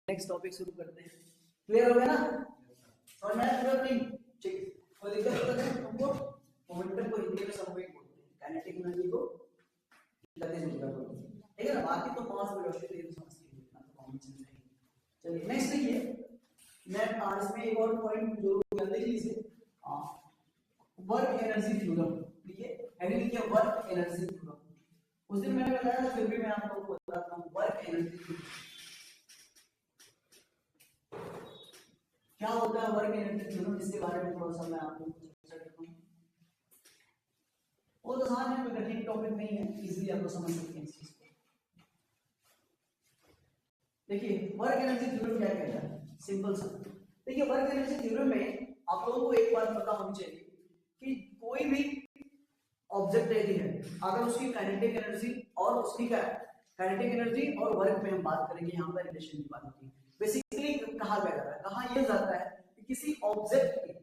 Next topic शुरू करते हैं। क्लियर हो गया ना? समझ में आया पूरा नहीं? ठीक, कोई दिक्कत तो नहीं हमको। मोमेंटम को हिंदी में समवेग बोलते हैं, काइनेटिक एनर्जी को गति ऊर्जा बोलते हैं, ठीक है ना? बाकी तो मास वेलोसिटी ये समझते हैं, इतना तो कॉमन सेंस है। चलिए नेक्स्ट देखिए, मैं इसमें एक और पॉइंट जो जल्दी लीजिए, वर्क एनर्जी थ्योरम। ठीक है, हेडिंग लिखिए वर्क एनर्जी थ्योरम। उस दिन मैंने बताया था, फिर भी मैं आप लोगों को बताता हूं वर्क एनर्जी थ्योरम क्या होता है। वर्क एनर्जी थ्योरम इसके बारे में थोड़ा सा मैं आप लोगों को चर्चा करता हूं। वो तो आसान है, कोई कठिन टॉपिक नहीं है, इजीली आप लोग समझ सकते हैं इस चीज को। देखिए वर्क एनर्जी थ्योरम क्या कहता है, सिंपल सा। देखिए वर्क एनर्जी थ्योरम में आप लोगों को एक बात पता होनी चाहिए कि कोई भी ऑब्जेक्ट यदि है, अगर उसकी काइनेटिक एनर्जी और उसकी क्या काइनेटिक एनर्जी और वर्क में हम बात करेंगे, यहाँ पर रिलेशन की बात होती है। बेसिकली कहा गया जाता है, कहा यह जाता है कि किसी ऑब्जेक्ट की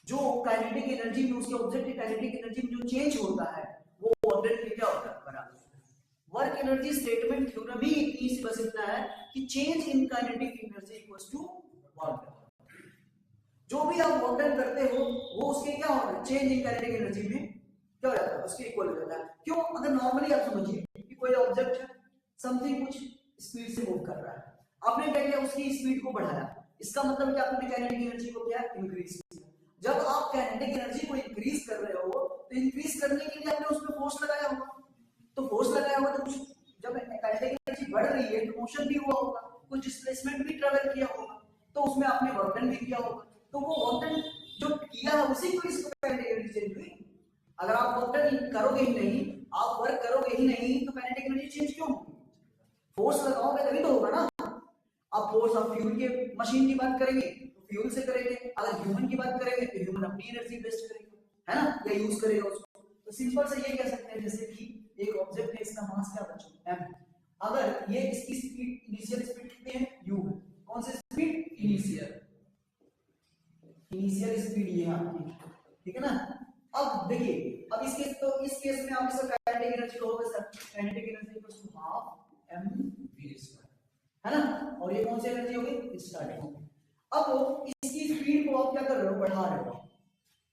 जो काइनेटिक एनर्जी में, उसके ऑब्जेक्ट की काइनेटिक एनर्जी में जो चेंज होता है वो ऑब्जेक्ट के क्या होता है, बराबर। वर्क एनर्जी स्टेटमेंट थ्योरम भी इतनी सी बस इतना है कि change in kinetic energy equals to work. जो भी आप वर्क डन करते हो वो उसके क्या होता है, चेंज इन काइनेटिक एनर्जी में क्या हो जाता है, उसके इक्वल हो जाता है। क्यों? अगर नॉर्मली आप समझिए कि कोई ऑब्जेक्ट है, समथिंग कुछ स्पीड से मूव कर रहा है, आपने क्या किया, उसकी स्पीड को बढ़ाया, इसका मतलब क्या, आपने काइनेटिक एनर्जी को क्या इंक्रीज किया। जब आप काइनेटिक एनर्जी को इंक्रीज कर रहे हो तो इंक्रीज करने के लिए आपने उसमें फोर्स लगाया होगा, तो फोर्स लगाया होगा तो कुछ, जब काइनेटिक एनर्जी बढ़ रही है तो मोशन भी हुआ होगा, कुछ डिस्प्लेसमेंट भी ट्रेवल किया होगा, तो उसमें आपने वर्क डन भी किया होगा। तो वो वर्क डन जो किया है उसी को इसको काइनेटिक एनर्जी चेंज हुई। अगर आप वर्क डन करोगे ही नहीं, आप वर्क करोगे ही नहीं, तो काइनेटिक एनर्जी चेंज क्यों होगी? फोर्स लगाओगे तभी तो होगा ना। आप फोर्स ऑफ फ्यूल के मशीन की बात करेंगे तो फ्यूल से करेंगे, अगर ह्यूमन की बात करेंगे तो ह्यूमन अपनी एनर्जी वेस्ट करेगा, है ना, या यूज करेगा उसको। तो सिंपल से ये कह सकते हैं जैसे कि एक ऑब्जेक्ट है, इसका मास क्या बचा m, अगर ये इसकी स्पीड, इनिशियल स्पीड कितनी है, u है। कौन सी स्पीड? इनिशियल स्पीड ये आपकी, ठीक है ना। अब देखिए, अब इस केस में आप इसका काइनेटिक एनर्जी होगा sir, kinetic energy equals to half m v square, है ना। और ये कौन सी एनर्जी होगी, स्टार्टिंग होगी। अब इसकी स्पीड को आप क्या कर रहे हो, बढ़ा रहे हो,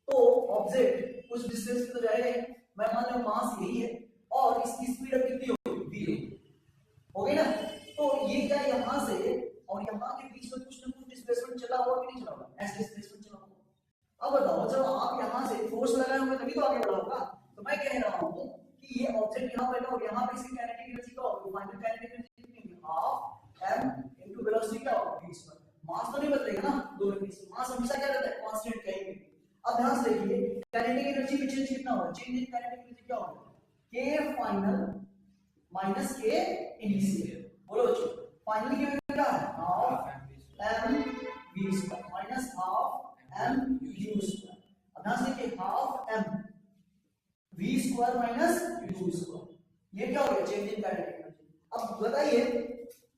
तो ऑब्जेक्ट कुछ डिस्टेंस पे तो जाएगा ही। मैं मान लो मास यही है और इसकी स्पीड अब कितनी होगी, v हो गई ना। तो ये क्या, यहां से और यहां के बीच में कुछ ना कुछ डिस्प्लेसमेंट चला होगा कि नहीं चला होगा, ऐसे डिस्प्लेसमेंट चला होगा। अब बताओ, जब आप यहां से फोर्स लगाए होंगे तभी तो आगे बढ़ा होगा। तो मैं कह रहा हूं कि ये ऑब्जेक्ट यहां बैठा और यहां पे इसकी काइनेटिक एनर्जी क्या होगी, फाइनल काइनेटिक एनर्जी कितनी होगी, हाफ m इनटू वेलोसिटी क्या होगा, v स्क्वायर। मास तो नहीं बदलेगा ना, दोनों के मास हमेशा क्या रहता है, कांस्टेंट कहीं भी। अब ध्यान से देखिए, काइनेटिक एनर्जी में चेंज कितना होगा, चेंज इन काइनेटिक एनर्जी क्या होगा, k final minus k initial. बोलो बच्चों, फाइनल क्या होगा, half m v square minus half m u square. अब ध्यान से देखिए, half m v square minus u square, ये क्या हो गया, चेंज इन काइनेटिक एनर्जी। अब बताइए,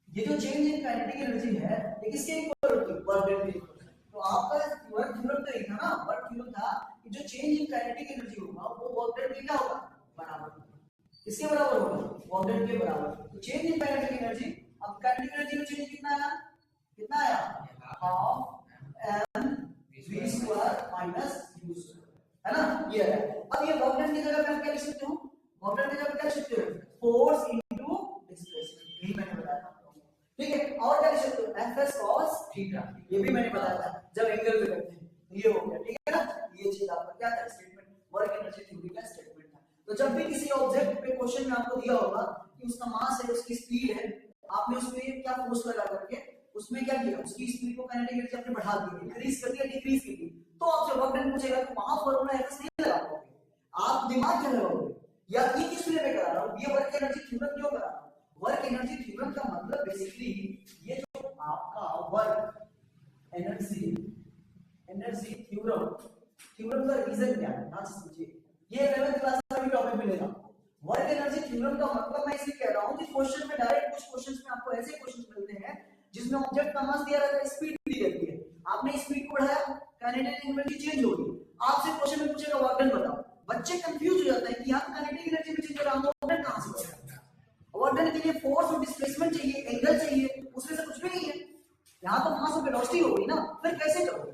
ये जो चेंज इन काइनेटिक एनर्जी है ये किसके इक्वल होती है, वर्क डन के इक्वल। तो आपका वर्क थ्योरम तो था ना, वर्क थ्योरम था कि जो चेंज इन काइनेटिक एनर्जी होगा वो वर्क डन के क्या होगा, बराबर होगा। किसके बराबर होगा, वर्क डन के बराबर। तो चेंज इन काइनेटिक एनर्जी, अब काइनेटिक एनर्जी में चेंज कितना आया, half m v square minus u square, है ना, ये है। अब ये वर्क डन की जगह पे आप क्या लिख सकते हो, वर्क डन की जगह पे क्या लिख सकते हो, फोर्स इनटू डिस्प्लेसमेंट, यही मैंने बताया था, ठीक है। और क्या लिख सकते हो, fs cos थीटा, ये भी मैंने बताया था जब एंगल पे करते हैं, ये हो गया, ठीक है ना। ये चीज आपका क्या था, स्टेटमेंट, वर्क एनर्जी थ्योरी का स्टेटमेंट था। तो जब भी किसी ऑब्जेक्ट पे क्वेश्चन में आपको दिया होगा कि उसका मास है, उसकी स्पीड है, आपने उसमें क्या फोर्स लगा करके उसमें क्या किया, उसकी स्पीड को काइनेटिक एनर्जी आपने बढ़ा दी, इंक्रीज कर दिया, डिक्रीज कर दी, तो आपसे वर्क डन पूछेगा तो वहां फॉर्मूला एफएस नहीं लगा पाओगे, आप दिमाग क्या लगाओगे, या ये किस लिए मैं करा रहा हूं, ये वर्क एनर्जी थ्योरम क्यों करा रहा हूं। वर्क एनर्जी थ्योरम का मतलब बेसिकली ये जो आपका वर्क एनर्जी थ्योरम का रीजन क्या है, ना समझिए, ये 11th क्लास का भी टॉपिक मिलेगा। वर्क एनर्जी थ्योरम का मतलब मैं इसलिए कह रहा हूं कि क्वेश्चन में डायरेक्ट, कुछ क्वेश्चंस में आपको ऐसे क्वेश्चंस मिलते हैं जिसमें ऑब्जेक्ट का मास दिया रहता है, स्पीड दी रहती है, आपने स्पीड को बढ़ाया, काइनेटिक एनर्जी चेंज हो गई, आपसे क्वेश्चन में पूछेगा वर्क डन बताओ, बच्चे कंफ्यूज हो जाते हैं कि यहां काइनेटिक एनर्जी में चेंज हो रहा है, वर्क डन कहां से बचा, वर्क डन के लिए फोर्स और डिस्प्लेसमेंट चाहिए, एंगल चाहिए, उसमें से कुछ भी नहीं है। यहाँ तो वहां से वेलोसिटी हो गई ना, फिर कैसे करोगे?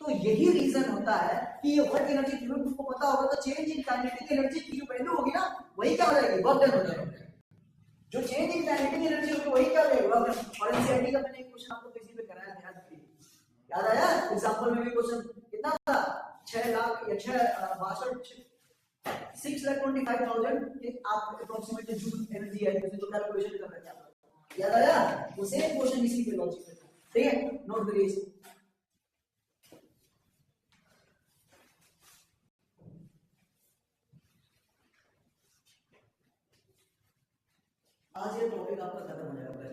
तो यही रीजन होता है कि ये वर्क एनर्जी थ्योरम उसको पता होगा, तो चेंज इन काइनेटिक एनर्जी की जो वैल्यू होगी ना, वही क्या हो जाएगी? वर्क डन हो जाएगी। जो चेंज इन काइनेटिक एनर्जी होगी वही क्या हो जाएगी? Work done. और एनसीईआरटी का मैंने एक क्वेश्चन आपको किसी पे कराया था, याद आया? एग्जांपल में भी क्वेश्चन कितना था? 6 लाख या 6,25,000 कि आप अप्रोक्सीमेटली जूल एनर्जी है, तो कैलकुलेशन कर रहे थे आप, याद आया? वो सेम क्वेश्चन इसी पे लॉजिक पे था, ठीक है? नोट करिए। आज ये टॉपिक आपका खत्म हो जाएगा।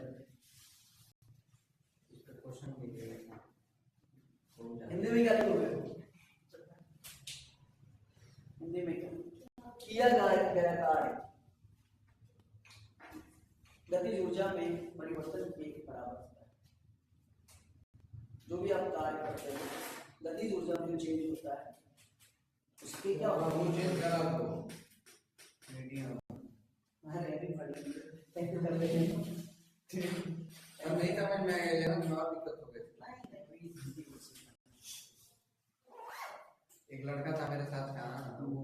इसका क्वेश्चन हिंदी में क्या लिखोगे? हिंदी में किया गया कार्य गतिज ऊर्जा में परिवर्तन के बराबर होता है। जो भी आप कार्य करते हैं गतिज ऊर्जा में चेंज होता है, उसके क्या होगा? वो चेंज करा दो मीडियम नहीं समझ में आएगा ना, और दिक्कत हो गई। एक लड़का था मेरे साथ का, वो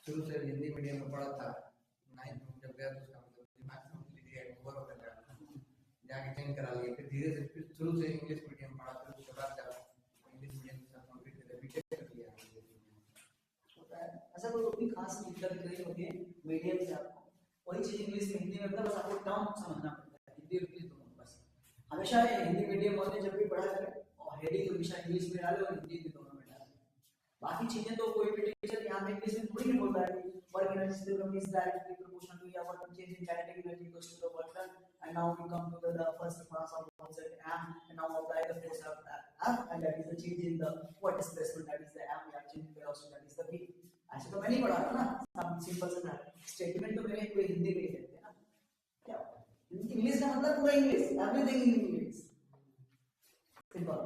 शुरू से हिंदी मीडियम में पढ़ा था, 9th में जब गया तो उसका मतलब दिमाग कंप्लीटली ओवर हो गया, जाके चेंज करा लिया, फिर धीरे से फिर शुरू से इंग्लिश मीडियम पढ़ा, फिर उसके बाद जब इंग्लिश मीडियम के साथ कंप्लीट कर बीटेक कर लिया। ऐसा कोई खास दिक्कत नहीं होती है मीडियम से, आपको वही चीज इंग्लिश में हिंदी में बस आपको टर्म समझना पड़ता है, हिंदी इंग्लिश दोनों बस। हमेशा हिंदी मीडियम वाले जब भी पढ़ा करें और हेडिंग हमेशा इंग्लिश में डाले और हिंदी में दोनों में डाले। बाकी चीजें तो कोई भी टीचर यहाँ पे इंग्लिश में थोड़ी नहीं बोलता है कि work energy theorem is directly proportional to या work change in kinetic energy equals to the work done, and now we come to the first pass of concept m, and now apply the force of f, and that is the change in the what displacement, that is the m, या change in velocity, that is the v। ऐसे तो मैं नहीं पढ़ा था ना, सब simple सा स्टेटमेंट तो मैंने कोई हिंदी में ही देते हैं ना, क्या इंग्लिश का मतलब पूरा English, everything in English, simple.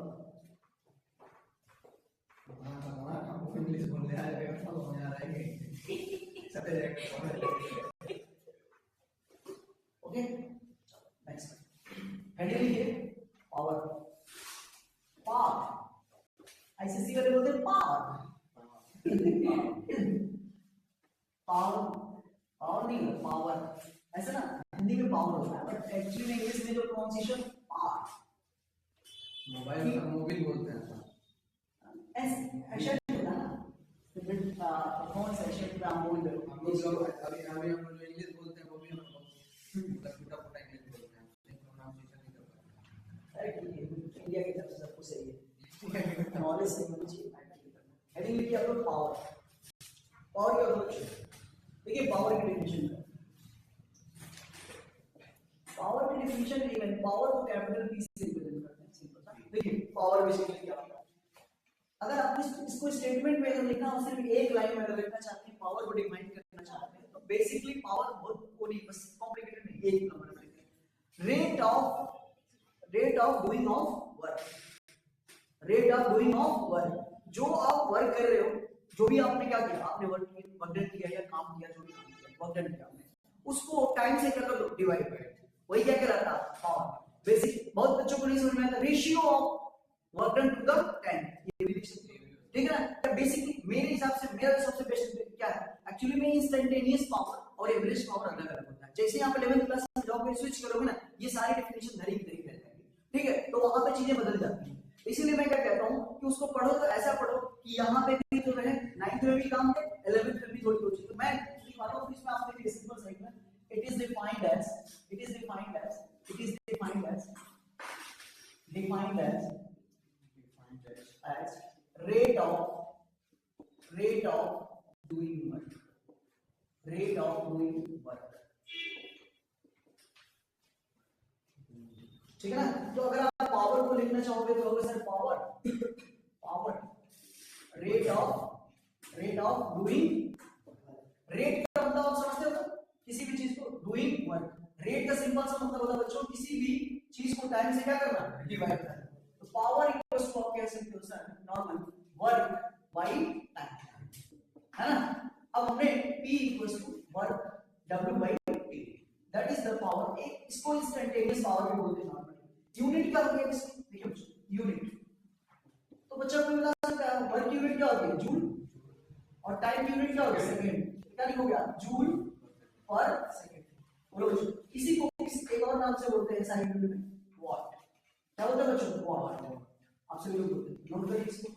English बोलने आ रहे हो तो आ रहा है ओके। नेक्स्ट हेडिंग लिखिए पावर। पावर आईसीसी वाले बोलते हैं पावर, पावर पावर नहीं है पावर, ऐसा ना हिंदी में पावर होता है, बट एक्चुअली में इंग्लिश में जो प्रोनाउंसिएशन पावर, मोबाइल का मोबाइल बोलते हैं ऐसे होता है ना, कौन सा सेशन पे हम बोल रहे हो? हम लोग अभी हम जो इंग्लिश बोलते हैं वो भी हम लोग टूटा फूटा इंग्लिश बोलते हैं, प्रोनाउंसिएशन नहीं कर पाते। अरे ठीक है, इंडिया की तरफ से सब कुछ सही है, नॉलेज सही होनी चाहिए। हेडिंग लिखिए आप लोग पावर। पावर क्या होता है? देखिए पावर की डेफिनेशन, पावर की डेफिनेशन इवन पावर को कैपिटल पी से रिप्रेजेंट करते हैं, सिंपल सा। देखिए पावर बेसिकली क्या होता है? अगर आप इसको स्टेटमेंट में अगर लिखना हो, सिर्फ एक लाइन में अगर लिखना चाहते हैं, पावर को डिफाइन करना चाहते हैं, तो बेसिकली पावर बहुत कोई बस कॉम्प्लिकेटेड नहीं, एक नंबर में लिखिए rate of doing of work, rate of doing of work. जो आप वर्क कर रहे हो, जो भी आपने क्या किया, आपने वर्क किया या काम किया, जो भी काम किया वर्क डन किया आपने, उसको टाइम से क्या कर दो, डिवाइड कर, वही क्या कर रहा था, पावर। बेसिक बहुत बच्चों को नहीं समझ में आता, ratio of work done to the time, ये भी लिख सकते हैं, ठीक है ना। बेसिकली मेरे हिसाब से मेरा सबसे बेस्ट क्या है, एक्चुअली में इंस्टेंटेनियस पावर और एवरेज पावर अलग अलग होता है। जैसे आप 11th क्लास में जाओगे स्विच करोगे ना, ये सारी डेफिनेशन धरी की धरी रह जाएगी, ठीक है, तो वहां पे चीजें बदल जाती हैं। इसीलिए मैं क्या कहता हूं कि उसको पढ़ो तो ऐसा पढ़ो कि यहाँ पे भी तो रहे, 9th में भी काम है, 11th में भी थोड़ी थोड़ी, तो मैं लिखवाता हूं इसमें आप देखिए सिंपल साइड में, it is defined as rate of doing work, ठीक है ना। तो अगर आप पावर को लिखना चाहोगे तो होगा sir power rate of doing, rate का मतलब आप समझते हो किसी भी चीज को, डूइंग वर्क, रेट का सिंपल सा मतलब होता है बच्चों किसी भी चीज को टाइम से क्या करना, डिवाइड करना। तो पावर इक्वल्स टू आप कह सकते हो sir normal work by time, है ना। अब हमने P equals to work W by T, that is the power. इसको इंस्टेंटेनियस पावर भी बोलते हैं नॉर्मली, यूनिट क्या होती है इसकी? देखिए बच्चों यूनिट, तो बच्चा को बता सकता है वर्क यूनिट क्या होती है? जूल, और टाइम यूनिट क्या होती है? सेकंड। क्या लिखोगे आप? जूल पर सेकंड। बोलो बच्चों, इसी को एक और नाम से बोलते हैं साइंस में, वॉट। क्या बोलते हैं बच्चों? वॉट। आपसे भी लोग बोलते हैं, नोट करिए इसको।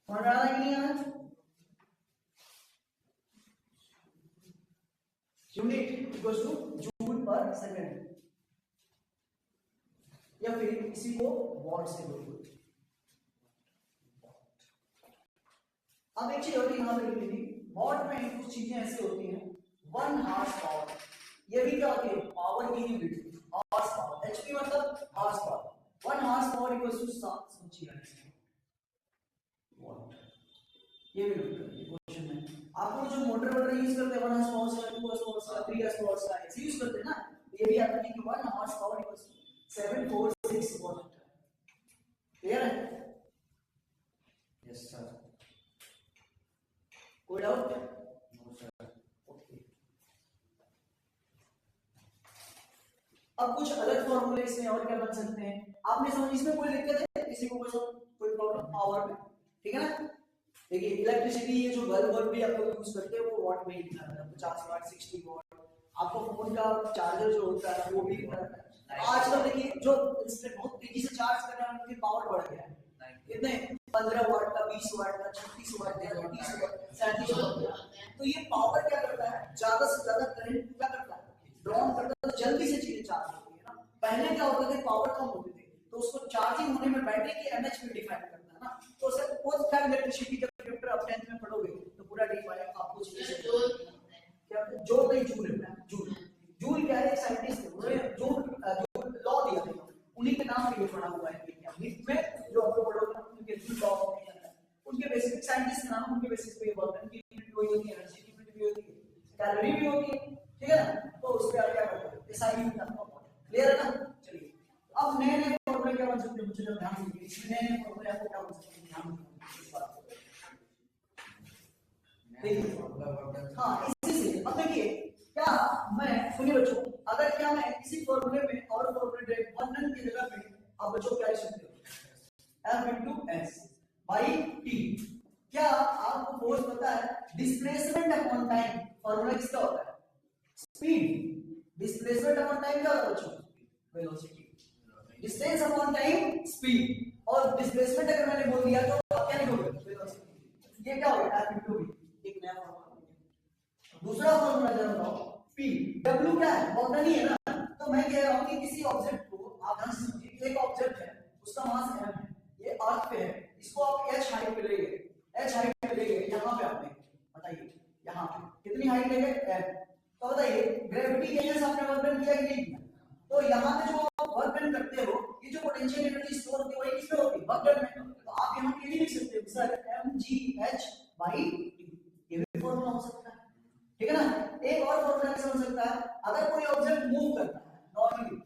समझ आ रहा है कि नहीं आ रहा? यूनिट इक्वल्स टू जूल पर सेकंड, या फिर इसी को वॉट से बोलते हैं। अब एक चीज होती है यहां पे लिखी थी, वॉट में कुछ चीजें ऐसी होती हैं, 1 हार्स पावर, ये भी क्या होती है? पावर की यूनिट, हार्स पावर। एचपी मतलब horse power. 1 horse power equals to 746 watt. ये भी नोट करिए क्वेश्चन में। आपको जो मोटर वोटर यूज करते हैं 1 हार्स पावर से 2 हार्स पावर से 3 हार्स पावर से ऐसे यूज करते हैं ना, ये भी आपको कि 1 horse power equals to 746 watt. Clear है? Yes sir. कोई डाउट? No sir. ओके, अब कुछ अलग फॉर्मूले इसमें और क्या बन सकते हैं आपने समझ, इसमें कोई दिक्कत है किसी को? कोई प्रॉब्लम पावर में? ठीक है ना? देखिए इलेक्ट्रिसिटी, ये जो बल्ब भी आप लोग यूज करते हैं वो वॉट में ही लिखा रहता है, 50 वाट 60 वॉट। आपको फोन का चार्जर जो होता है वो भी लिखा रहता है। आजकल देखिए जो इंस्टेंट बहुत तेजी से चार्ज कर रहे हैं उनकी पावर बढ़ गया है, कितने? 15 वाट का, 20 वाट का, 36 वाट का, 30 वाट, 37 वाट। तो ये पावर क्या करता है? ज्यादा से ज्यादा करंट क्या करता है? ड्रॉन करता है, तो जल्दी से चीजें चार्ज होती है ना। पहले क्या होता था? पावर कम होती थी तो उसको चार्जिंग होने में बैटरी की एमएच भी डिफाइन करता है ना। तो सर वो क्या इलेक्ट्रिसिटी जब चैप्टर आप 10th में पढ़ोगे तो पूरा डिफाइन आपको चीजें क्या जो नहीं जूल है। जूल, जूल क्या है? एक साइंटिस्ट है, उन्होंने जो लॉ दिया था उन्हीं के नाम पे ये पढ़ा हुआ है क्या नीट में जो आपको पढ़ोगे ना, उनके जूल लॉ ऑफ मोशन है, उनके बेसिक साइंटिस्ट का नाम, उनके बेसिस पे ये वर्क की यूनिट भी होती है, एनर्जी की यूनिट भी होती है, कैलोरी भी होती है। ठीक है ना? तो उस पे आप क्या करते हो? एसआई यूनिट आपका क्लियर है ना? चलिए अब नए नए फॉर्मूले क्या बन सकते हैं मुझे जब ध्यान दीजिए, इसमें नए नए फॉर्मूले आपको क्या बन सकते हैं ध्यान दीजिए इस बात को। देखिए हाँ इसी से अब देखिए क्या मैं, सुनिए बच्चों, अगर क्या मैं इसी फॉर्मूले में और फॉर्मूले डायरेक्ट वर्णन की जगह पे आप बच्चों क्या लिख सकते हो? F into S by T। क्या आपको फोर्स पता है? डिस्प्लेसमेंट अपॉन टाइम फॉर्मूला किसका होता है? स्पीड। डिस्प्लेसमेंट अपॉन टाइम क्या होता है बच्चों? Velocity. Distance upon time speed. और डिस्प्लेसमेंट अगर मैंने बोल दिया तो आप क्या लिखोगे? वेलोसिटी। ये क्या होगा? F into V। एक नया फॉर्मूला। दूसरा फॉर्मूला जरा बताओ, P। W क्या है? वर्क नहीं है ना, तो मैं कह रहा हूं कि किसी ऑब्जेक्ट को आप ध्यान से समझिए, एक ऑब्जेक्ट है उसका मास m है, ये अर्थ पे है, इसको आप h हाइट पे ले गए, h हाइट पे ले गए, यहां पे आपने बताइए यहां पे कितनी हाइट ले गए? m। तो बताइए ग्रेविटी के एजेंस आपने वर्क डन किया कि नहीं किया? तो यहां पे जो आप वर्क डन करते हो, ये जो पोटेंशियल एनर्जी स्टोर होती है वही किसमें होती है? वर्क डन में। तो आप यहां पे ये लिख सकते हो सर mgh/t, ये भी फॉर्मूला हो सकता है। ठीक है ना? एक और फॉर्मूला कैसे हो सकता है? अगर कोई ऑब्जेक्ट मूव करता है नॉर्मली,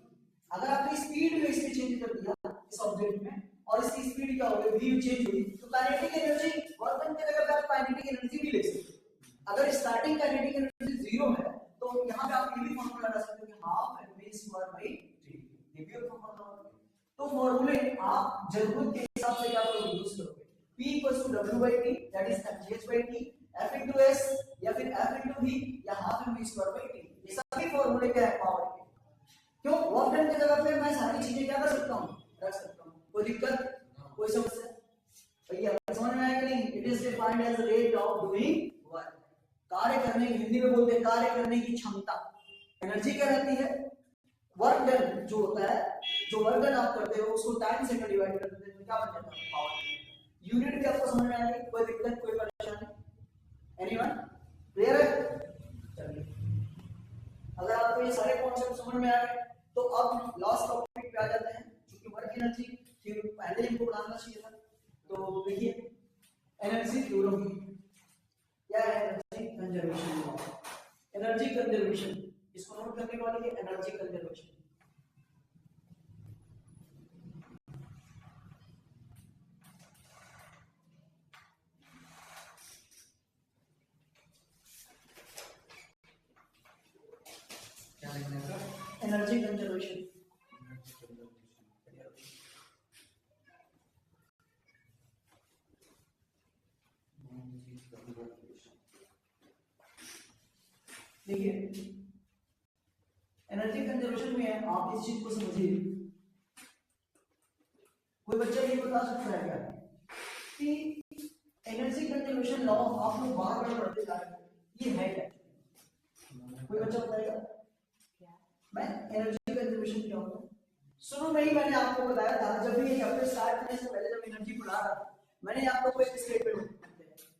अगर आपने स्पीड में इसमें चेंज कर दिया इस ऑब्जेक्ट में और इसकी स्पीड क्या हो गई? v चेंज हुई, तो काइनेटिक एनर्जी वर्क डन की जगह पे आप काइनेटिक एनर्जी भी ले सकते हो। अगर स्टार्टिंग काइनेटिक एनर्जी 0 है तो यहां पे आप ये भी फॉर्मूला लगा सकते हो कि half mv square by t, ये भी एक फॉर्मूला होगा। तो फॉर्मूले आप जरूरत के हिसाब से क्या करोगे? यूज करोगे। p w/t that is mgh/t, f into s या फिर f into v या half mv square by t। ये सभी फॉर्मूले क्या है? पावर के। क्यों? वर्क डन की जगह पे मैं सारी चीजें क्या कर सकता हूं? रख सकता हूं। कोई दिक्कत? कोई समस्या? भैया समझ में आया कि नहीं? It is defined as the rate of doing work. कार्य करने की, हिंदी में बोलते हैं कार्य करने की क्षमता। एनर्जी क्या रहती है? वर्क डन जो होता है, जो वर्क डन आप करते हो उसको टाइम से डिवाइड कर देते हैं, क्या बन जाता है? पावर। यूनिट भी आपको समझ में आ गई? कोई दिक्कत, कोई परेशानी? एनीवन? क्लियर है? चलिए अगर आपको ये सारे कॉन्सेप्ट समझ में आ गए तो अब लास्ट टॉपिक पे आ जाते हैं, क्योंकि वर्क एनर्जी थ्योरी पहले इनको पढ़ाना चाहिए था। तो देखिए एनर्जी थ्योरी या एनर्जी कंजर्वेशन, एनर्जी कंजर्वेशन इसको नोट करने वाली है। Energy conservation energy conservation. देखिए एनर्जी कंजर्वेशन में आप इस चीज को समझिए, कोई बच्चा ये बता सकता है क्या कि एनर्जी कंजर्वेशन लॉ आप लोग बार बार पढ़ते जा रहे हैं, ये है क्या? कोई बच्चा बताएगा मैं एनर्जी कंजर्वेशन क्या होता है? शुरू में ही मैंने आपको बताया था, जब भी ये चैप्टर स्टार्ट करने से पहले जब एनर्जी पढ़ा रहा था, मैंने आपको एक स्टेटमेंट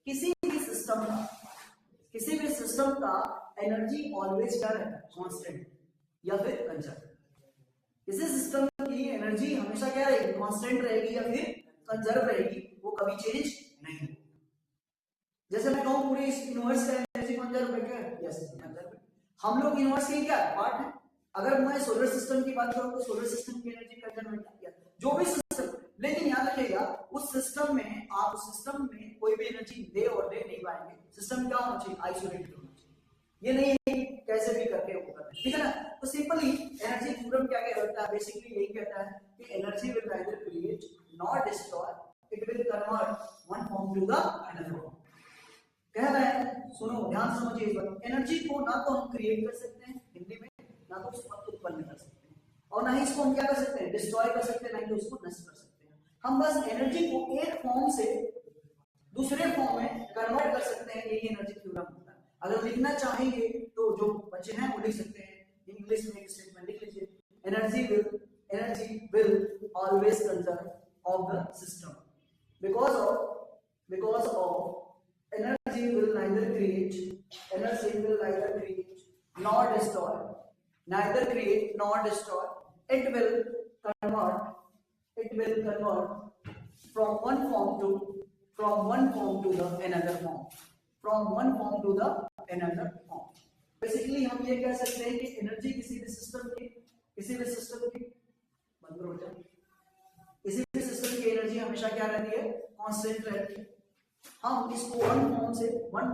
किसी भी सिस्टम का एनर्जी ऑलवेज क्या रहता है? कांस्टेंट या फिर कंजर्व। किसी सिस्टम की एनर्जी हमेशा क्या रहेगी? कांस्टेंट रहेगी या फिर कंजर्व रहेगी, वो कभी चेंज नहीं होगी। जैसे मैं कहूं पूरे इस यूनिवर्स का एनर्जी कंजर्व है क्या? Yes conserve. हम लोग यूनिवर्स के क्या पार्ट है? अगर मैं सोलर सिस्टम की बात करूं तो सोलर सिस्टम की एनर्जी कंजर्व है, जो भी सिस्टम, लेकिन याद रखिएगा उस सिस्टम में आप उस सिस्टम में कोई भी एनर्जी दे और दे नहीं पाएंगे। सिस्टम क्या होना चाहिए? आइसोलेटेड होना चाहिए। ये नहीं है कि कैसे भी करके होगा, ठीक है ना? तो सिंपली एनर्जी थ्योरम क्या कहता है? बेसिकली यही कहता है कि energy will neither create nor destroy, it will convert one form to the another form. कह रहा है, सुनो ध्यान से समझिए इस बात, एनर्जी को ना तो हम क्रिएट कर सकते हैं हिंदी में, ना तो उसको उत्पन्न कर सकते हैं, और ना ही इसको हम क्या कर सकते हैं? डिस्ट्रॉय कर सकते हैं, ना ही तो उसको नष्ट कर सकते हैं। हम बस एनर्जी को एक फॉर्म से दूसरे फॉर्म में कन्वर्ट कर सकते हैं, यही एनर्जी थ्योरम होता है। अगर लिखना चाहेंगे तो जो बच्चे हैं वो लिख सकते हैं, इंग्लिश में एक स्टेटमेंट लिख लीजिए, energy will always conserve of the system because of energy will neither create nor destroy, it will convert from one form to the another form, basically हम ये कह सकते हैं कि एनर्जी किसी भी सिस्टम की एनर्जी हमेशा क्या रहती है? कांस्टेंट रहती है। हम इसको वन फॉर्म से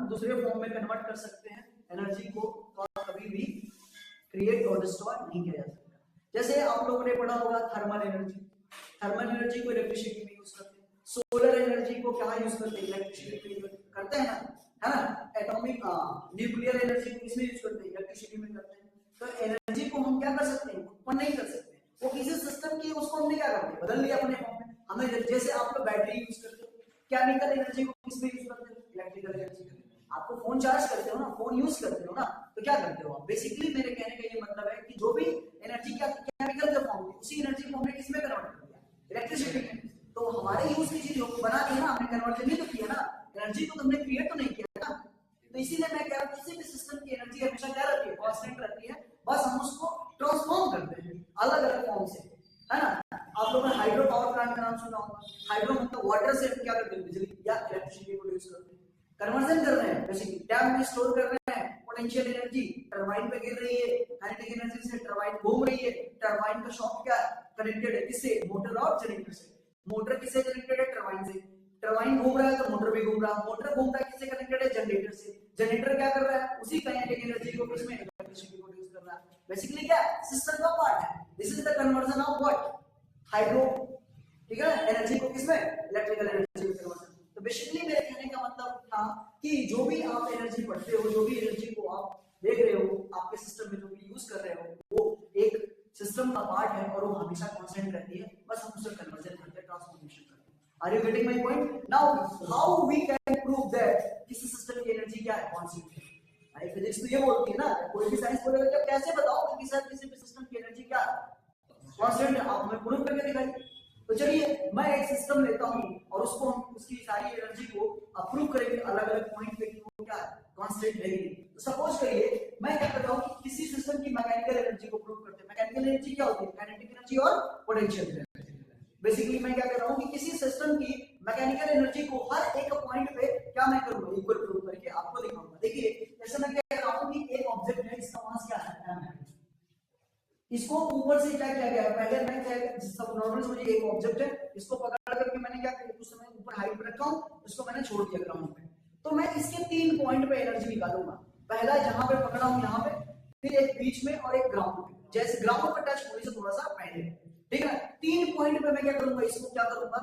दूसरे फॉर्म में कन्वर्ट कर सकते हैं, एनर्जी को कभी भी क्रिएट और डिस्ट्रॉय नहीं किया जा सकता। जैसे आप लोगों ने पढ़ा होगा थर्मल एनर्जी को इलेक्ट्रिसिटी में यूज करते हैं, सोलर एनर्जी को क्या यूज करते हैं? इलेक्ट्रिसिटी में करते हैं ना, है ना? एटॉमिक न्यूक्लियर एनर्जी को इसमें यूज करते हैं, इलेक्ट्रिसिटी में करते हैं। तो एनर्जी को हम क्या कर सकते हैं? उत्पन्न नहीं कर सकते, वो किसी सिस्टम की उसको हमने क्या कर दिया? बदल लिया अपने फॉर्म में। हमें जैसे आप लोग बैटरी यूज करते हो, केमिकल एनर्जी को किसमें यूज करते हो? इलेक्ट्रिकल एनर्जी में। आपको फोन चार्ज करते हो ना, फोन यूज करते हो ना, तो क्या करते हो आप? बेसिकली मेरे कहने का ये मतलब है कि जो भी एनर्जी क्या केमिकल का फॉर्म है, उसी एनर्जी को हमने किसमें कन्वर्ट कर दिया? इलेक्ट्रिसिटी में। तो हमारे यूज की चीजों को बना दिया ना, हमने कन्वर्ट नहीं तो किया ना, एनर्जी को तुमने क्रिएट तो नहीं किया ना। तो इसीलिए मैं कह रहा हूं किसी भी सिस्टम की एनर्जी हमेशा क्या रहती है? कांस्टेंट रहती है, बस हम उसको ट्रांसफॉर्म करते हैं अलग अलग फॉर्म से, है ना? आप लोगों ने हाइड्रो पावर प्लांट का नाम सुना होगा। हाइड्रो मतलब वाटर से क्या करते हैं? बिजली या इलेक्ट्रिसिटी को प्रोड्यूस करते हैं, कन्वर्जन कर रहे हैं, बेसिकली डैम में स्टोर कर रहे हैं पोटेंशियल एनर्जी, टरबाइन पे गिर रही है, काइनेटिक एनर्जी से टरबाइन घूम रही है। टरबाइन का शॉफ्ट क्या कनेक्टेड है? किससे? मोटर और जनरेटर से। मोटर किससे कनेक्टेड है? टरबाइन से। टरबाइन घूम रहा है तो मोटर भी घूम रहा है, मोटर घूम रहा है किससे कनेक्टेड है? जनरेटर से। जनरेटर क्या कर रहा है? उसी काइनेटिक एनर्जी को किसमें? इलेक्ट्रिसिटी को प्रोड्यूस कर रहा है। बेसिकली क्या सिस्टम का पार्ट है। This is the conversion of what? Hydro, ठीक है, एनर्जी को किसमें? इलेक्ट्रिकल एनर्जी में कन्वर्जन। तो बेसिकली मेरे कहने का मतलब था कि जो भी आप एनर्जी पढ़ते हो, जो भी एनर्जी को आप देख रहे हो, आपके सिस्टम में जो भी यूज कर रहे हो, वो एक सिस्टम का पार्ट है और वो हमेशा कांस्टेंट रहती है, बस हम उससे कन्वर्जन करते हैं, ट्रांसफॉर्मेशन करते हैं। Are you getting my point? Now how we can prove that किसी सिस्टम की एनर्जी क्या है? कांस्टेंट है। भाई फिजिक्स तो ये बोलती है ना, कोई भी साइंस बोलेगा कि कैसे बताओ कि सर किसी भी सिस्टम की एनर्जी क्या है? कांस्टेंट है। आप हमें प्रूव करके दिखाइए। तो चलिए मैं एक सिस्टम लेता हूं और उसको हम उसकी सारी एनर्जी को अप्रूव करेंगे अलग अलग पॉइंट पे कि वो क्या है? कांस्टेंट है ही नहीं। तो सपोज करिए मैं क्या करता हूं कि किसी सिस्टम की मैकेनिकल एनर्जी को प्रूव करते हैं। मैकेनिकल एनर्जी क्या होती है? काइनेटिक एनर्जी और पोटेंशियल एनर्जी। बेसिकली मैं क्या कर रहा हूं कि किसी सिस्टम की मैकेनिकल एनर्जी को हर एक पॉइंट पे क्या मैं करूंगा? इक्वल प्रूव करके आपको दिखाऊंगा। देखिए जैसे मैं कह रहा हूं कि एक ऑब्जेक्ट है, इसका मास क्या है? m है। इसको ऊपर से क्या किया गया? पहले मैं क्या सब नॉर्मल समझिए, एक ऑब्जेक्ट है, इसको पकड़ करके मैंने क्या किया? कुछ समय ऊपर हाइट पे रखा हूं, इसको मैंने छोड़ दिया ग्राउंड पे। तो मैं इसके 3 पॉइंट पे एनर्जी निकालूंगा। पहला जहां पे पकड़ा हूं यहां पे, फिर एक बीच में और एक ग्राउंड पे। जैसे ग्राउंड पर टच होने से थोड़ा सा पहले, ठीक है। 3 पॉइंट पे मैं क्या करूंगा, इसको क्या करूंगा,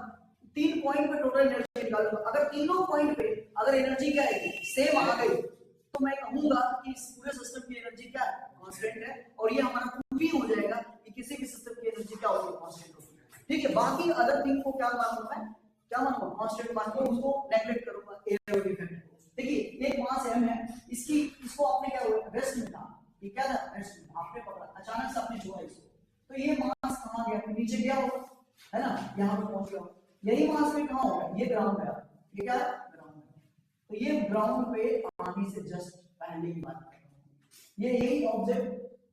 3 पॉइंट पे टोटल एनर्जी निकालूंगा। अगर तीनों पॉइंट पे अगर एनर्जी क्या आएगी, सेम आ गई, तो मैं कहूंगा कि इस पूरे सिस्टम की एनर्जी क्या कांस्टेंट है, और ये हमारा प्रूव ही हो जाएगा कि किसी भी सिस्टम की एनर्जी क्या होगी, कांस्टेंट होगी, ठीक है। बाकी अदर थिंग को क्या मानूंगा मैं, क्या मानूंगा, कांस्टेंट मानूंगा, उसको नेगलेक्ट करूंगा एरोमेटिक इफेक्ट। देखिए एक मास m है, इसको आपने क्या हुआ, रेस्ट में था, ये क्या था, रेस्ट में, आपने पकड़ा, अचानक से आपने छुआ इसको, तो ये मास कहां गया, नीचे गया होगा, है ना, यहां पे पहुंच गया। यही मास में कहां होगा, ये ग्राउंड है, ये क्या है, ग्राउंड है। तो ये ग्राउंड पे आने से जस्ट पहले की बात कर रहा हूं, ये यही ऑब्जेक्ट,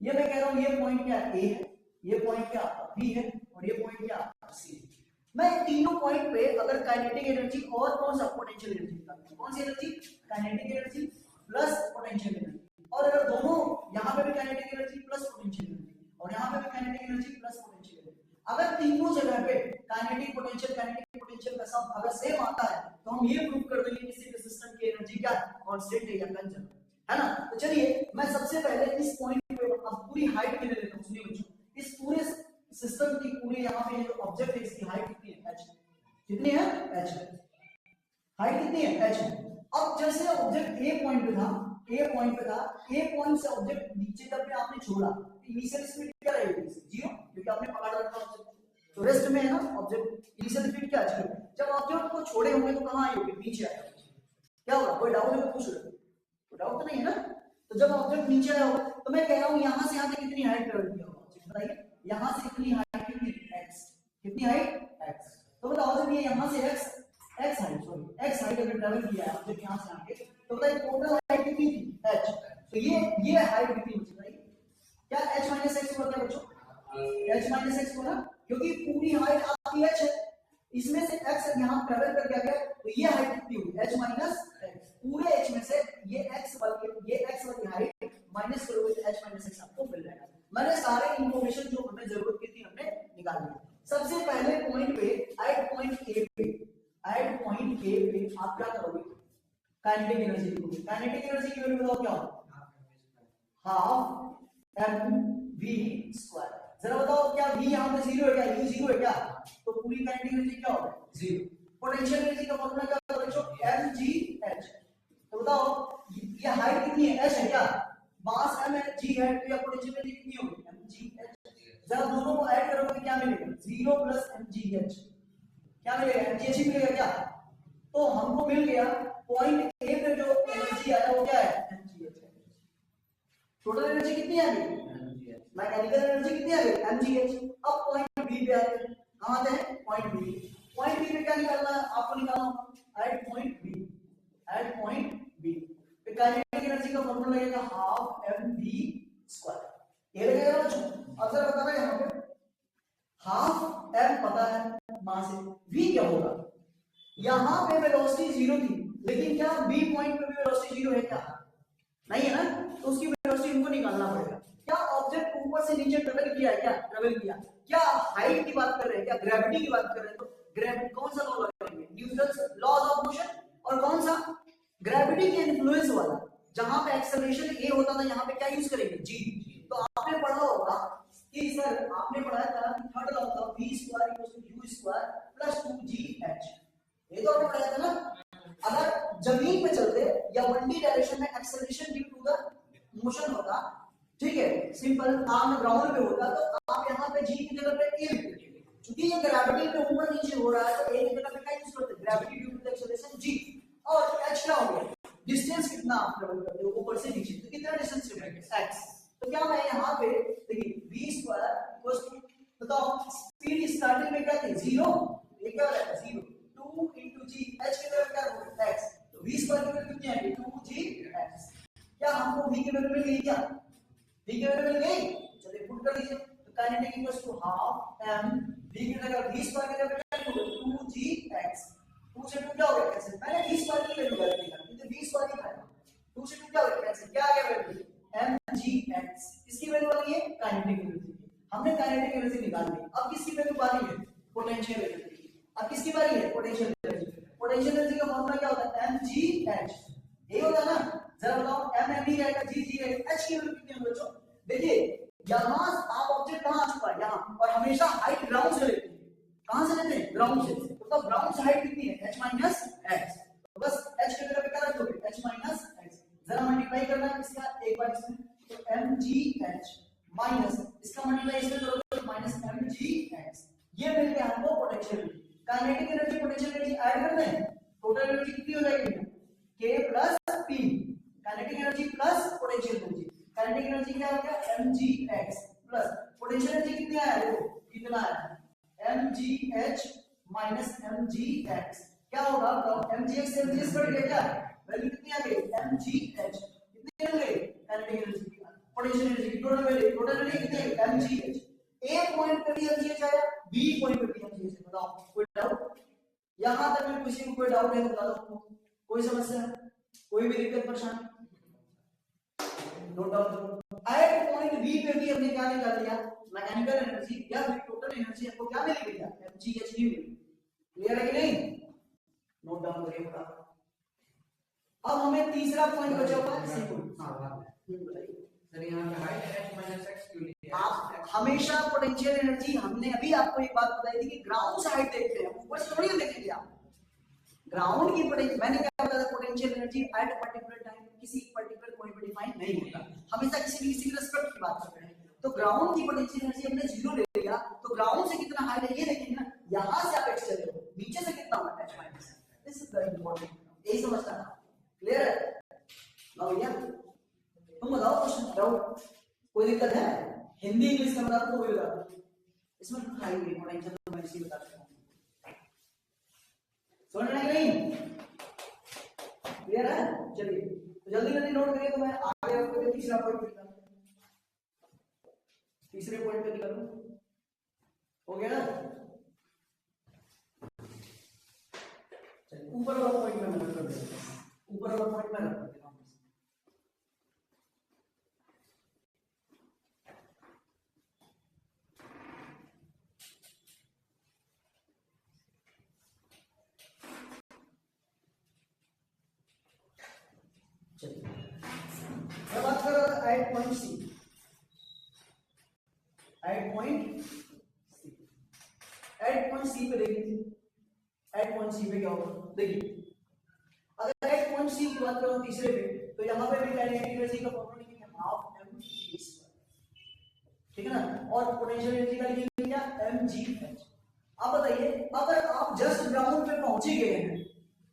ये मैं कह रहा हूं ये पॉइंट क्या ए है, ये पॉइंट क्या बी है, और ये पॉइंट क्या सी है। मैं तीनों पॉइंट पे अगर काइनेटिक एनर्जी और कौन सा पोटेंशियल एनर्जी निकालता हूं, कौन सी energy, kinetic energy plus potential energy, और अगर दोनों यहां पे भी kinetic energy plus potential energy और यहां पे भी kinetic energy plus potential energy, अगर तीनों जगह पे काइनेटिक पोटेंशियल का सम अगर सेम आता है, तो हम ये प्रूव कर देंगे किसी भी सिस्टम की एनर्जी क्या कांस्टेंट है या कंजर्व है ना। तो चलिए मैं सबसे पहले इस पॉइंट पे अब पूरी हाइट ले लेता हूं, सुनिए बच्चों, इस पूरे सिस्टम की पूरी यहाँ पे जो ऑब्जेक्ट है इसकी हाइट कितनी है, h, कितनी है, h है, हाइट कितनी है, h है। अब जैसे ऑब्जेक्ट ए पॉइंट पे था, ए पॉइंट से ऑब्जेक्ट नीचे जब भी आपने छोड़ा, इनिशियल स्पीड क्या रहेगी, 0, क्योंकि आपने पकड़ रखा ऑब्जेक्ट, तो रेस्ट में है ना ऑब्जेक्ट, इनिशियल स्पीड क्या, 0। जब ऑब्जेक्ट को छोड़े होंगे तो कहां आए होंगे, नीचे आए होंगे, क्या होगा, कोई डाउट है तो पूछ लो, कोई डाउट तो नहीं है ना। तो जब ऑब्जेक्ट नीचे आया होगा, तो मैं कह रहा हूं यहां से यहां तक कितनी हाइट ट्रेवल किया होगा, बताइए, यहां से कितनी हाइट, कितनी x, कितनी हाइट x, तो बताओ जब ये यहां से x हाइट अगर ट्रैवल किया है जब यहां से आके, तो बताइए टोटल हाइट कितनी थी, h। तो ये हाइट कितनी बची, बताइए क्या h - x होगा, क्या बच्चों, h - x होगा, क्योंकि पूरी हाइट आपकी h है, इसमें से x यहां ट्रैवल कर गया, तो ये हाइट कितनी हुई, h - x, पूरे h में से ये x वाली हाइट माइनस करोगे तो h - x आपको मिल जाएगा। मैंने सारे इंफॉर्मेशन जो हमें जरूरत की थी हमने निकाल लिया। सबसे पहले पॉइंट पे, एट पॉइंट ए पे आप क्या करोगे, काइनेटिक एनर्जी लिखोगे। काइनेटिक एनर्जी की वैल्यू बताओ क्या होगा, हाफ mv²। जरा बताओ क्या v यहां पे 0 है क्या, u 0 है क्या, तो पूरी काइनेटिक एनर्जी क्या होगा, 0। पोटेंशियल एनर्जी का फॉर्मूला क्या होगा बच्चों, mgh। तो बताओ ये हाइट कितनी है, h है क्या, मास m है, g है, तो ये पोटेंशियल एनर्जी कितनी होगी, mgh। जरा दोनों को ऐड करोगे क्या मिलेगा, 0 प्लस mgh, क्या मिलेगा, mgh ही मिलेगा क्या। तो हमको मिल गया पॉइंट ए पे जो एनर्जी आया वो क्या है, mgh है। टोटल एनर्जी कितनी आ गई, मैकेनिकल एनर्जी कितनी आ गई, mgh। अब पॉइंट बी पे आते हैं, कहां आते हैं, पॉइंट बी पे क्या निकालना है आपको, निकालना एट पॉइंट बी पे काइनेटिक एनर्जी का फॉर्मूला लगेगा हाफ mv², ये लगेगा बच्चों। अब जरा बताना यहां पे हाफ m पता है मास है, v क्या होगा, यहां पे वेलोसिटी 0 थी, लेकिन क्या b पॉइंट पे भी वेलोसिटी 0 है क्या, नहीं है ना, तो उसकी वेलोसिटी हमको निकालना पड़ेगा। क्या ऑब्जेक्ट ऊपर से नीचे ट्रेवल किया है, क्या ट्रेवल किया, क्या हाइट की बात कर रहे हैं, क्या ग्रेविटी की बात कर रहे हैं, तो ग्रेविटी कौन सा लॉ लगाएंगे, न्यूटन्स लॉज ऑफ मोशन, और कौन सा, ग्रेविटी के इन्फ्लुएंस वाला, जहां पे एक्सेलरेशन a होता था यहां पे क्या यूज करेंगे, g। तो आपने पढ़ा होगा कि सर आपने पढ़ा था थर्ड लॉ था v² = u² + 2gh, ये तो आपने पढ़ा था ना। अगर जमीन पे चलते या 1D डायरेक्शन में acceleration due to the motion होता, ठीक है, सिंपल आर्म ग्राउंड पे होता, तो आप यहां पे g की जगह पे a लिख देते, क्योंकि ये ग्रेविटी पे ऊपर नीचे हो रहा है, तो a की जगह पे क्या यूज करते, gravity due to the acceleration g, और h क्या हो गया, डिस्टेंस कितना आप ट्रैवल करते हो ऊपर से नीचे, तो कितना डिस्टेंस है x। तो क्या मैं यहां पे देखिए v² बताओ स्पीड स्टार्टिंग में क्या थी, 0, ये क्या हो जाएगा 0, 2 * g, h की वैल्यू क्या होगी, x, तो v² की वैल्यू कितनी आएगी, 2gx। क्या हमको v की वैल्यू मिल गई, क्या v की वैल्यू मिल गई, चलिए पुट कर दीजिए। तो kinetic equals half m v की जगह v² की जगह क्या लिखोगे, 2gx, 2 से 2 क्या हो गया कैंसिल, मैंने v² की वैल्यू गलत लिखा, क्योंकि v² ही था, 2 से 2 क्या हो गया कैंसिल, क्या आ गया वैल्यू mgx, इसकी वैल्यू आ गई है काइनेटिक एनर्जी, हमने काइनेटिक एनर्जी निकाल ली। अब किसकी वैल्यू बारी है, पोटेंशियल एनर्जी की। अब किसकी बारी है, पोटेंशियल एनर्जी। पोटेंशियल एनर्जी का फॉर्मूला क्या होता है, mgh, यही होता है ना। जरा बताओ m mv रहेगा, g g रहेगा, h की वैल्यू कितनी है बच्चों, देखिए यहाँ आप ऑब्जेक्ट कहाँ आ चुका है यहाँ, और हमेशा हाइट ग्राउंड से लेते हैं। कहां से लेते हैं? ग्राउंड से। तो ग्राउंड से हाइट कितनी है? h minus x। तो बस h की जगह पे क्या रख दोगे? h minus x। जरा मल्टीप्लाई करना है इसका एक बार इसमें, तो mgh माइनस इसका मल्टीप्लाई इसमें करोगे तो माइनस mgx। ये मिल गया हमको potential energy. Kinetic energy potential energy add कर दें, टोटल एनर्जी कितनी हो जाएगी? k plus p। Kinetic energy plus potential energy. Kinetic energy क्या हो गया? mgx प्लस पोटेंशियल एनर्जी कितनी आया? देखो कितना आया, mgh माइनस mgx। क्या होगा? mgx से mgx कट गया, क्या वैल्यू कितनी आ गई? mgh कितनी हो गई? काइनेटिक एनर्जी की, पोटेंशियल एनर्जी की टोटल वैल्यू, टोटल वैल्यू कितनी है? mgh। a पॉइंट पे भी mgh आया, b पॉइंट पे भी mgh है। बताओ कोई डाउट? यहां तक में किसी को कोई डाउट है तो बता दो, कोई समस्या है, कोई भी दिक्कत परेशानी? नोट डाउन करो। एट पॉइंट बी पे भी हमने क्या निकाल लिया? मैकेनिकल एनर्जी या फिर टोटल एनर्जी हमको क्या मिल गई? mgh नहीं मिली। क्लियर है कि नहीं? नोट डाउन करिए पूरा। अब हमें तीसरा पॉइंट बचा हुआ है, सी पॉइंट। हां बताइए सर, यहाँ पे हाइट h माइनस x क्यों लिया? आप हमेशा पोटेंशियल एनर्जी, हमने अभी आपको एक बात बताई थी कि ग्राउंड से हाइट देखते हैं, ऊपर से थोड़ी देखेंगे आप। ग्राउंड की पोटेंशियल, मैंने क्या बताया था? Potential energy at a particular time किसी पर्टिकुलर पॉइंट पे डिफाइन नहीं होता, हमेशा किसी की रिस्पेक्ट की बात कर रहे हैं। तो ग्राउंड की पोटेंशियल एनर्जी हमने जीरो ले लिया, तो ग्राउंड से कितना हाइट है ये देखेंगे ना। यहां से आप x चले हो, नीचे से कितना होगा? h minus. This is the important, यही समझना है। क्लियर है? लो भैया तुम बताओ, क्वेश्चन डाउट कोई दिक्कत है? हिंदी इंग्लिश में बता दो, कोई बता दो, इसमें खाई हुई पोटेंशियल तो मैं इसी बता देता हूं। समझ में नहीं? क्लियर है? चलिए तो जल्दी जल्दी नोट करिए, तो मैं आगे आपको तीसरा पॉइंट निकालूं। तीसरे पॉइंट पे निकालूं, हो गया ना? चलिए ऊपर वाला पॉइंट में मैं कर देता हूं, ऊपर वाला पॉइंट में रख देता हूं। मैं बात कर रहा था at point C, at point C, at point C पे देखिए, एट पॉइंट सी पे क्या होगा देखिए। अगर एट पॉइंट सी की बात करूं तीसरे पे, तो यहां पे भी काइनेटिक एनर्जी का फॉर्मूला लिखेंगे हाफ m v स्क्वायर, ठीक है ना, और पोटेंशियल एनर्जी का लिखेंगे क्या? mgh। अब बताइए, अगर आप जस्ट ग्राउंड पे पहुंच ही गए हैं,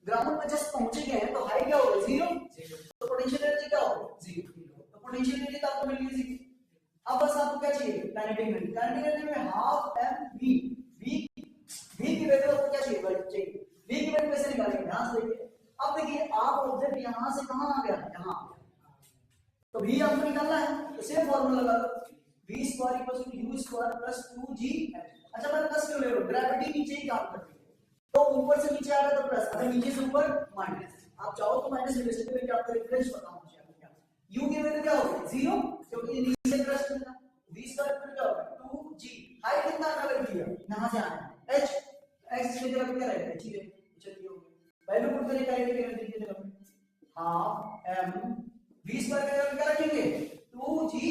ग्राउंड पे जस्ट पहुंच गए हैं, तो हाइट क्या होगा? जीरो। तो पोटेंशियल एनर्जी क्या होगा? जीरो। तो पोटेंशियल एनर्जी तो आपको मिल गई जीरो। अब बस आपको क्या चाहिए? Kinetic energy. काइनेटिक एनर्जी में हाफ m v, v की वैल्यू आपको क्या चाहिए? चाहिए v की वैल्यू कैसे निकालेंगे? ध्यान से देखिए। अब देखिए आप ऑब्जेक्ट यहां से कहां आ गया? यहां। तो v आपको निकालना है, तो सेम फार्मूला लगा लो, v square equals to u square plus 2gh। अच्छा मैं प्लस क्यों ले रहा हूं? ग्रेविटी नीचे ही काम करती है, तो ऊपर से नीचे आ रहा तो प्लस, अगर नीचे से ऊपर माइनस। आप चाहो तो माइनस ले सकते हो, लेकिन आपका रेफरेंस पता होना चाहिए आपको। क्या u की वैल्यू क्या होगी? जीरो, क्योंकि ये नीचे से प्लस करना। v स्क्वायर फिर क्या होगा? 2g। हाइट कितना आना वैल्यू दिया, यहां से आना है h, x की जगह पे क्या रहेगा? ठीक है, चलिए हो गया। वैल्यू पुट करें काइनेटिक एनर्जी की जगह पे, हाफ m v स्क्वायर की जगह क्या रखेंगे? 2gh।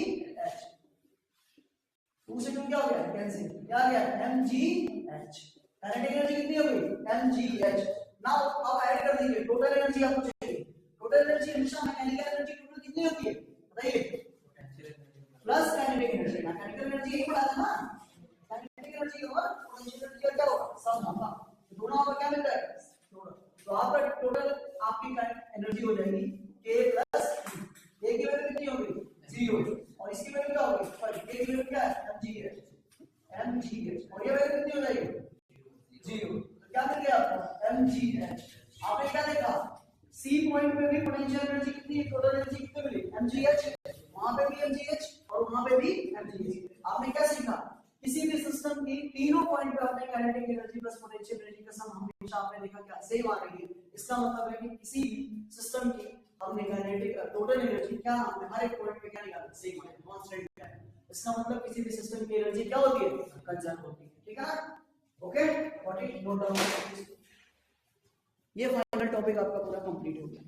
2 से 2 क्या हो गया? कैंसिल, क्या आ गया? mgh। काइनेटिक एनर्जी कितनी हो गई? mgh। नाउ अब ऐड कर दीजिए टोटल एनर्जी आपको चाहिए। टोटल एनर्जी हमेशा मैकेनिकल एनर्जी टोटल कितनी होती है बताइए? Plus kinetic energy. Mechanical energy एक बड़ा था ना, काइनेटिक एनर्जी और पोटेंशियल एनर्जी का क्या होगा? सम होगा। तो दोनों आपको क्या मिल जाएगा? तो आपका टोटल आपकी एनर्जी हो जाएगी k प्लस a की वैल्यू कितनी होगी? 0, और इसकी वैल्यू क्या होगी? सॉरी a की वैल्यू क्या है? mgh, और ये वैल्यू कितनी हो जाएगी? 0। तो क्या मिल गया आपको? mgh। आपने क्या देखा? सी पॉइंट पे भी पोटेंशियल एनर्जी कितनी है? टोटल एनर्जी कितनी मिली? mgh। वहां पे भी mgh और वहां पे भी mgh। आपने क्या सीखा? किसी भी सिस्टम की तीनों पॉइंट पे आपने kinetic energy plus potential energy का सम हमेशा आपने देखा क्या सेम आ रही है। इसका मतलब है कि किसी भी सिस्टम की हमने काइनेटिक टोटल एनर्जी क्या हमने हर एक पॉइंट पे क्या निकाला? सेम है, कांस्टेंट क्या है। इसका मतलब किसी भी सिस्टम की एनर्जी क्या होती है? कंजर्व होती है। ठीक है ना? Okay, what is note down. ये फाइनल टॉपिक आपका पूरा कंप्लीट हो गया।